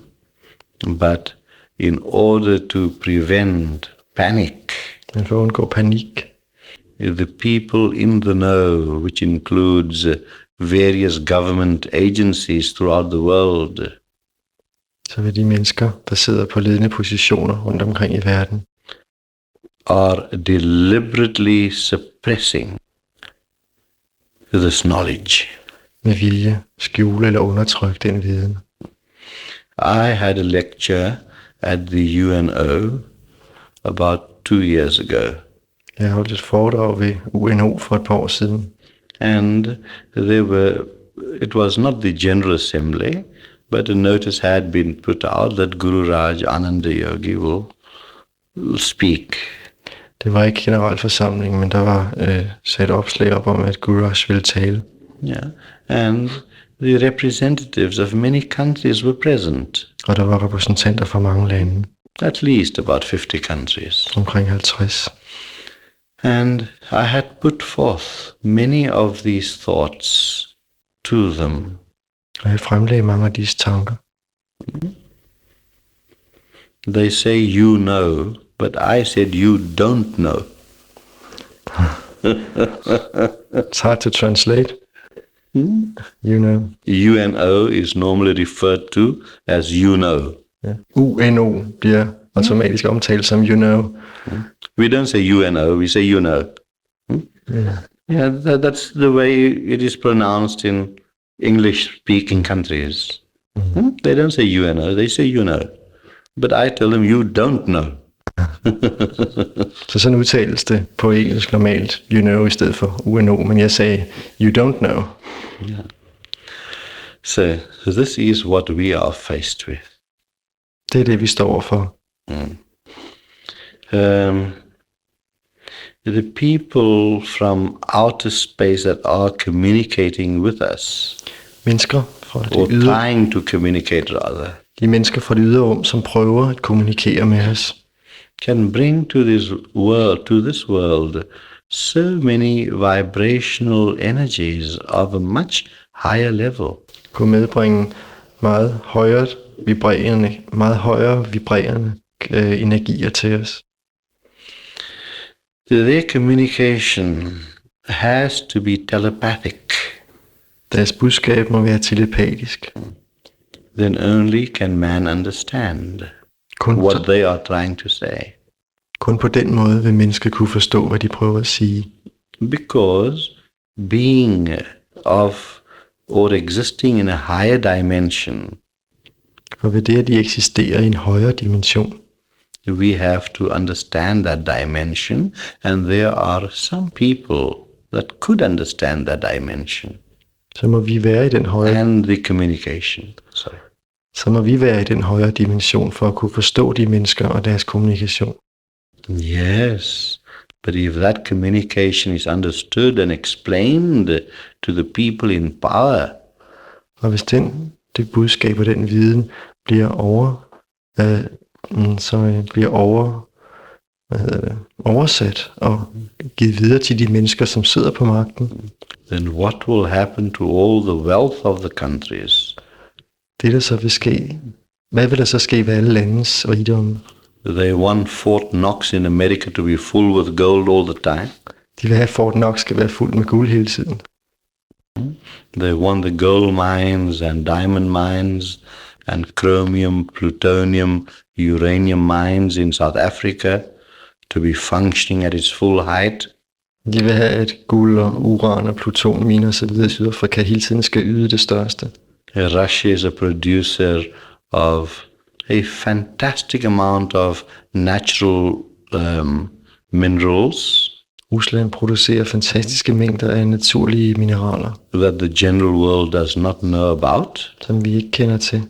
But in order to prevent panic, Men for at undgå panik, the people in the know, which includes various government agencies throughout the world, så vil de mennesker, der sidder på ledende positioner rundt omkring i verden, are deliberately suppressing this knowledge. med vilje skjule eller undertrykke den viden. I had a lecture at the UNO about 2 years ago, Jeg holdt et foredrag ved UNO for et par år siden, and it was not the General Assembly, but a notice had been put out that Gururaj, Ananda, Yogi will speak. det var ikke generalforsamlingen, men der var sat opslag op om, at Gururaj ville tale. Yeah, and the representatives of many countries were present, Og der var repræsentanter fra mange lande, at least about 50 countries. omkring 50. And I had put forth many of these thoughts to them. Og jeg fremlagde mange af disse tanker. They say you know, but I said you don't know. It's hard to translate. You know. UNO is normally referred to as you know. Ja. UNO bliver automatisk omtalt som you know. We don't say UNO, we say you know. Yeah. Yeah, that's the way it is pronounced in English-speaking countries. They don't say UNO, they say you know. But I tell them you don't know. Så sådan udtales det på engelsk normalt, you know, i stedet for UNO, men jeg sagde, you don't know. Yeah. So this is what we are faced with. Det er det, vi står for. The people from outer space that are communicating with us, Mennesker fra or det ydre, trying to communicate rather, de mennesker fra det ydre rum, som prøver at kommunikere med os, can bring to this world so many vibrational energies of a much higher level. kunne medbringe meget højere vibrerende energier til os. Their communication has to be telepathic. Deres budskab må være telepatisk. Then only can man understand what they are trying to say. Kun på den måde vil mennesker kunne forstå, hvad de prøver at sige. Because being of or existing in a higher dimension, For ved det, at de eksisterer i en højere dimension, we have to understand that dimension, and there are some people that could understand that dimension så må vi være i den højere, and the communication. dimension for at kunne forstå de mennesker og deres kommunikation. Yes, but if that communication is understood and explained to the people in power, Og hvis det budskab og den viden bliver oversat og givet videre til de mennesker, som sidder på magten, then what will happen to all the wealth of the countries? det der så vil ske, hvad vil der så ske ved alle landets rigdomme? They want Fort Knox in America to be full with gold all the time. De vil have, at Fort Knox skal være fuld med guld hele tiden. They want the gold mines and diamond mines and chromium, plutonium, uranium mines in South Africa to be functioning at its full height. De vil have, at guld og uran og plutonminer og så videre i Sydafrika hele tiden skal yde det største. Russia is a producer of a fantastic amount of natural minerals. Rusland producerer fantastiske mængder af naturlige mineraler, that the general world does not know about. som vi ikke kender til.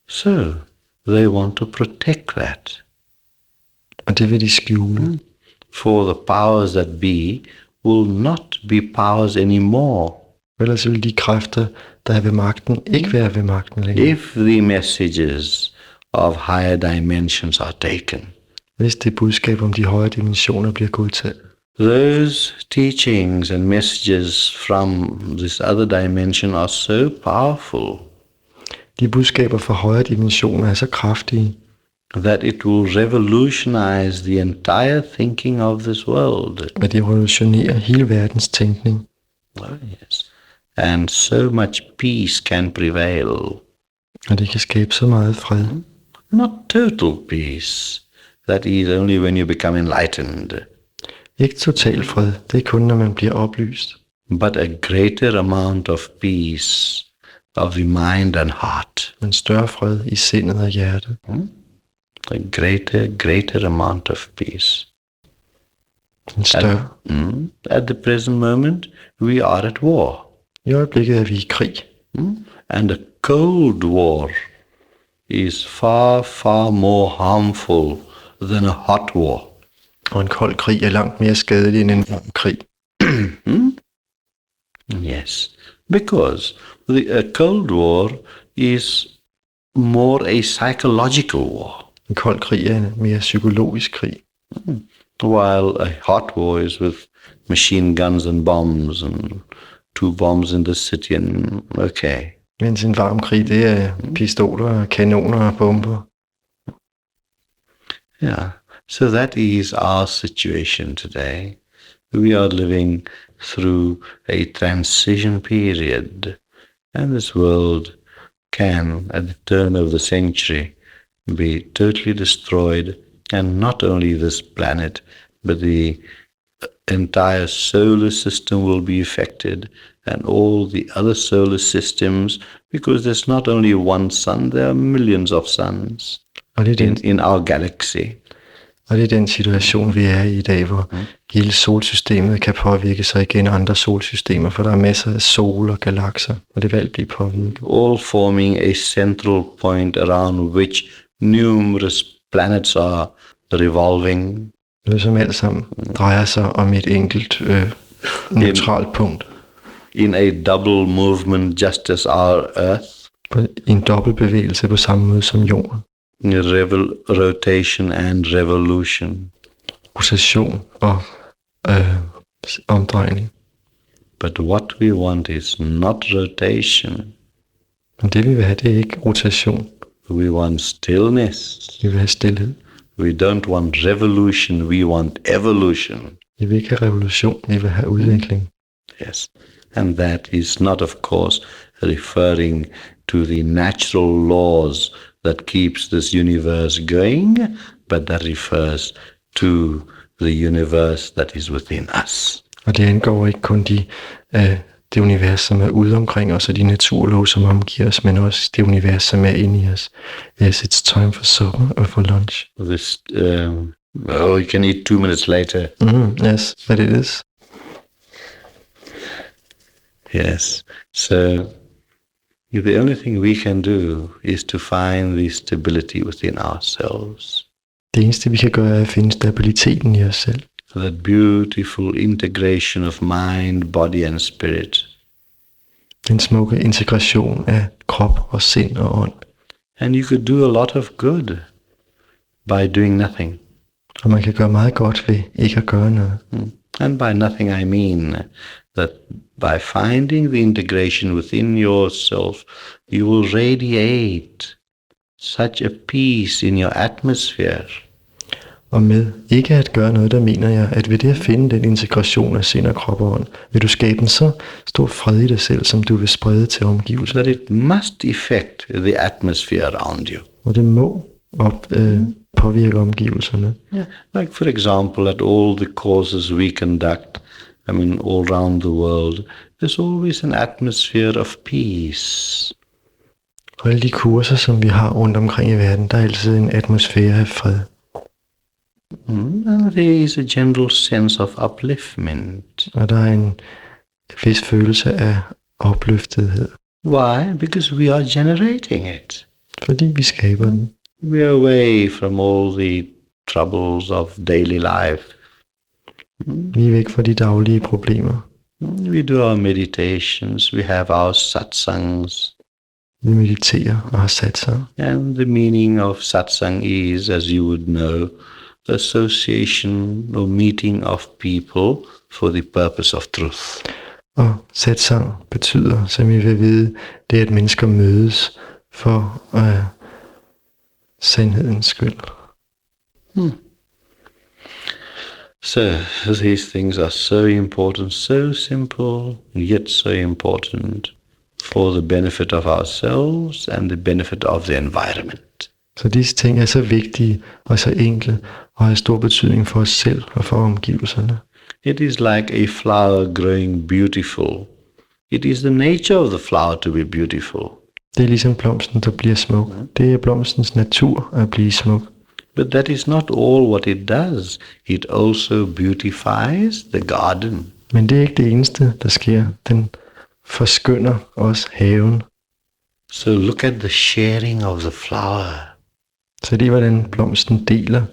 So they want to protect that. Og det vil de skjule. For the powers that be will not be powers anymore. Ellers vil de kræfter, der er ved magten, ikke være ved magten længere. If the messages of higher dimensions are taken, Hvis det budskab om de højere dimensioner bliver godtaget. those teachings and messages from this other dimension are so powerful De budskaber fra højere dimensioner er så kraftige, that it will revolutionize the entire thinking of this world. at de revolutionerer hele verdens tænkning. Oh, yes. And so much peace can prevail. Og det kan skabe så meget fred. Not total peace. That is only when you become enlightened. Ikke total fred, det er kun når man bliver oplyst. But a greater amount of peace of the mind and heart. En større fred i sindet og hjertet. A greater amount of peace. En større. At the present moment, we are at war. I øjeblikket er vi i krig. And a cold war is far, far more harmful than a hot war. Og en kold krig er langt mere skadelig end en varm krig. Yes, because a cold war is more a psychological war, En kold krig er en mere psykologisk krig. while a hot war is with machine guns and bombs and 2 bombs in the city and okay. Mens en varm krig, det er pistoler, kanoner og bomber. Yeah, so that is our situation today. We are living through a transition period, and this world can, at the turn of the century, be totally destroyed, and not only this planet, but the entire solar system will be affected, and all the other solar systems, because there's not only one sun, there are millions of suns Og det er in our galaxy. Og det er den situation, vi er i dag, hvor hele solsystemet kan påvirke sig igen andre solsystemer, for der er masser af sol og galakser, og det vil alt blive påvirket. All forming a central point around which numerous planets are revolving. Det som alt sammen drejer sig om et enkelt neutralt punkt. In a double movement, just as our Earth. I en dobbeltbevægelse på samme måde som jorden. Rotation and revolution. Rotation og omdrejning. But what we want is not rotation. Men det vi vil have, det er ikke rotation. We want stillness. Vi vil have stillhed. We don't want revolution, we want evolution. Vi vil ikke have revolution, vi vil have udvikling. Yes. And that is not, of course, referring to the natural laws that keeps this universe going, but that refers to the universe that is within us. Og det angår ikke kun det univers, som er ude omkring os, og de naturlove, som omgiver os, men også det univers, som er inde i os. Yes, it's time for supper or for lunch. This, you can eat 2 minutes later. Yes, but it is. Yes. So the only thing we can do is to find the stability within ourselves. Det eneste, vi kan gøre, er at finde stabiliteten i os selv. That beautiful integration of mind, body and spirit. Den smukke integration af krop og sind og ånd. And you could do a lot of good by doing nothing. Og man kan gøre meget godt ved ikke at gøre noget. And by nothing I mean that by finding the integration within yourself, you will radiate such a peace in your atmosphere. Og med ikke at gøre noget, der mener jeg, at ved det at finde den integration af sind og krop og ånd, vil du skabe en så stor fred i dig selv, som du vil sprede til omgivelserne. That it must affect the atmosphere around you. Og det må påvirke omgivelserne. Yeah. Like for example, at all the courses we conduct, all around the world, there's always an atmosphere of peace. Og alle de kurser, som vi har rundt omkring i verden, der er altid en atmosfære af fred. And there is a general sense of upliftment. Og der er en vis følelse af opløftethed. Why? Because we are generating it. Fordi vi skaber den. We are away from all the troubles of daily life. Vi er væk fra de daglige problemer. We do our meditations, we have our satsangs. Vi mediterer og har satsang. And the meaning of satsang is, as you would know, association or meeting of people for the purpose of truth. Og satsang betyder, som I vil vide, det er, at mennesker mødes for sandhedens skyld. So these things are so important, so simple, yet so important for the benefit of ourselves and the benefit of the environment. Så disse ting er så vigtige og så enkle og har stor betydning for os selv og for omgivelserne. It is like a flower growing beautiful. It is the nature of the flower to be beautiful. Det er ligesom blomsten, der bliver smuk. Det er blomstens natur at blive smuk. But that is not all what it does. It also beautifies the garden. Men det er ikke det eneste, der sker. Den forskønner også haven. So look at the sharing of the flower. Så det er, hvordan blomsten deler.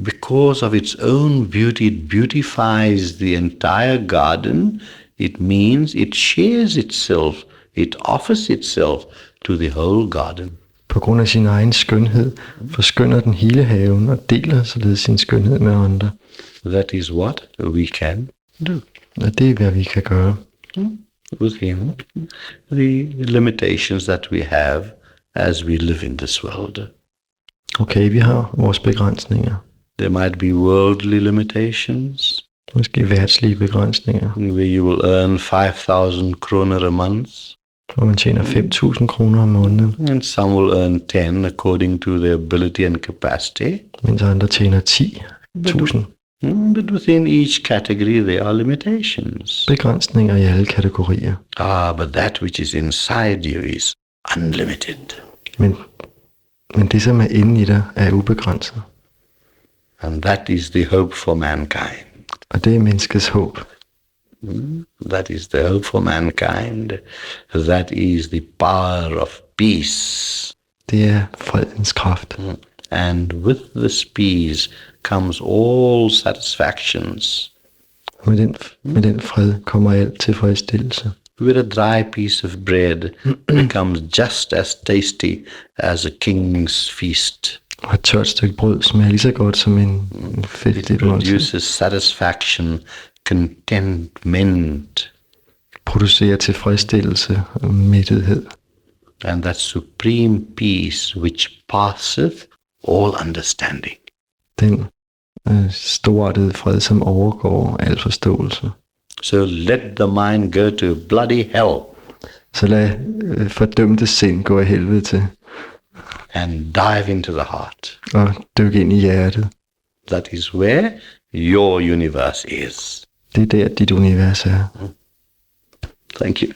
Because of its own beauty, it beautifies the entire garden. It means it shares itself. It offers itself to the whole garden. På grund af sin egen skønhed forskønner den hele haven og deler således sin skønhed med andre. That is what we can do. Og det er, hvad vi kan gøre. Within the limitations that we have as we live in this world. Okay, vi har vores begrænsninger. There might be worldly limitations. Måske værtslige begrænsninger. Where you will earn 5,000 kroner a month. Hvor man tjener 5.000 kroner om måneden. And some will earn 10 according to their ability and capacity. Mens andre tjener 10.000. But within each category there are limitations. Begrænsninger i alle kategorier. But that which is inside you is unlimited. Men det, som er inde i dig, er ubegrænset. And that is the hope for mankind. Og det er menneskets håb. That is the hope for mankind. That is the power of peace. Det er fredens kraft. And with this peace comes all satisfactions. Med den fred kommer alt tilfredsstillelse. With a dry piece of bread becomes just as tasty as a king's feast. Og et tørt stykke brød smager lige så godt som en festlig måltid. It produces satisfaction, contentment. Producerer tilfredsstillelse og mættethed. And that supreme peace which passeth all understanding. Den storartede fred, som overgår al forståelse. So let the mind go to bloody hell. Så lad fordømte sind gå af helvede til. And dive into the heart. Og dyk ind i hjertet. That is where your universe is. Det er der, dit univers er. Thank you.